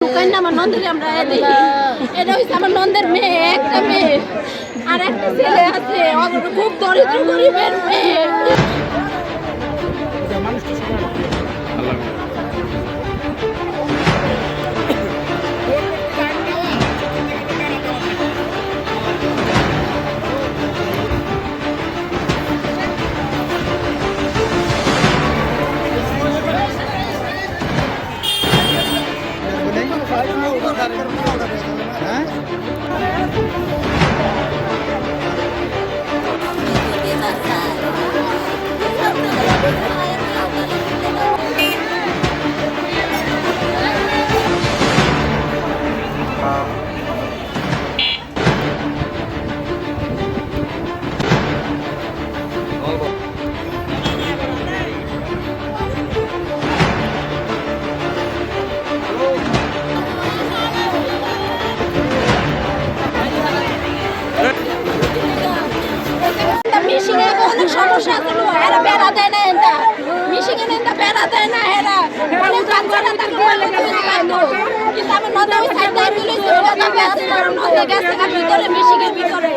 কন্যা আমার নন্দের আমরা দেখি এটা হচ্ছে আমার নন্দের মেয়ে একটা মেয়ে আর একটা ছেলে আছে খুব দরিদ্র গরিবের মেয়ে মিশিংয়ে অনেক সমস্যা আছে এরা বেড়া দেয় না এটা মিশিংয়ে এটা বেড়া দেয় না এরা অনেক বাচ্চারা তাকে বলে কিন্তু আমি নদে ওই সাইডে মিলেছি নদে গেছে ভিতরে মিশিংয়ের ভিতরে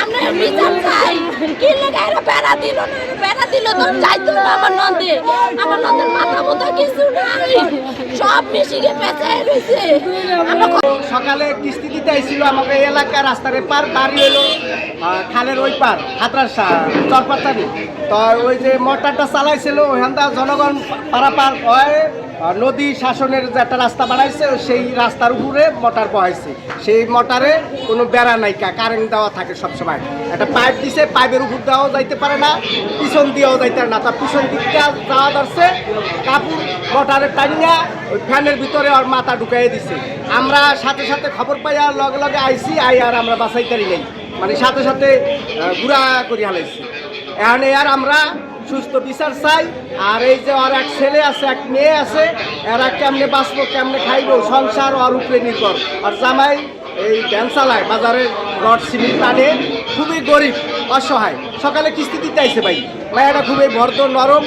আমরা বিচার চাই কি লাগে এরা বেড়া দিল না বেড়া দিল তো যাইতো না আমার নদের মাথা মতো কিছু নাই সব মিশিংয়ে পেঁচায় রয়েছে আমরা সকালে কিস্তি দিতে আইছিল আমাকে এলাকার রাস্তার পার বাড়ি হলো খালের ওই পার হাতরার চরপাতানি তো ওই যে মোটরটা চালাইছিল ওইখানটা জনগণ পারাপার হয় নদী শাসনের যে একটা রাস্তা বানাইছে সেই রাস্তার উপরে মোটর বহাইছে সেই মোটরে কোনো বেড়া নাইকা কারেন্ট দেওয়া থাকে সবসময় একটা পাইপ দিছে পাইপের উপর দেওয়াও যাইতে পারে না পিছন দিয়েও যাইতে পারে না তার পিছন দিকটা যাওয়া ধরছে কাপড় মোটরে টানিয়া ওই ফ্যানের ভিতরে ওর মাথা ঢুকাইয়ে দিছে আমরা সাথে সাথে খবর পাই আর লগে লগে আইসি আর আমরা বাঁচাইতারি নেই মানে সাথে সাথে গুড়া করে হালাইছি এখন আর আমরা সুস্থ বিচার চাই আর এই যে ওর এক ছেলে আছে এক মেয়ে আছে এরা কেমনে বাঁচবো কেমনে খাইবো সংসার ওর উপরে নির্ভর আর জামাই এই ভ্যান চালায় বাজারে রড সিমেন্ট টানে খুবই গরিব অসহায় সকালে কিস্তি দিতে আইছে ভাই মায়েরা খুবই ভর্ত নরম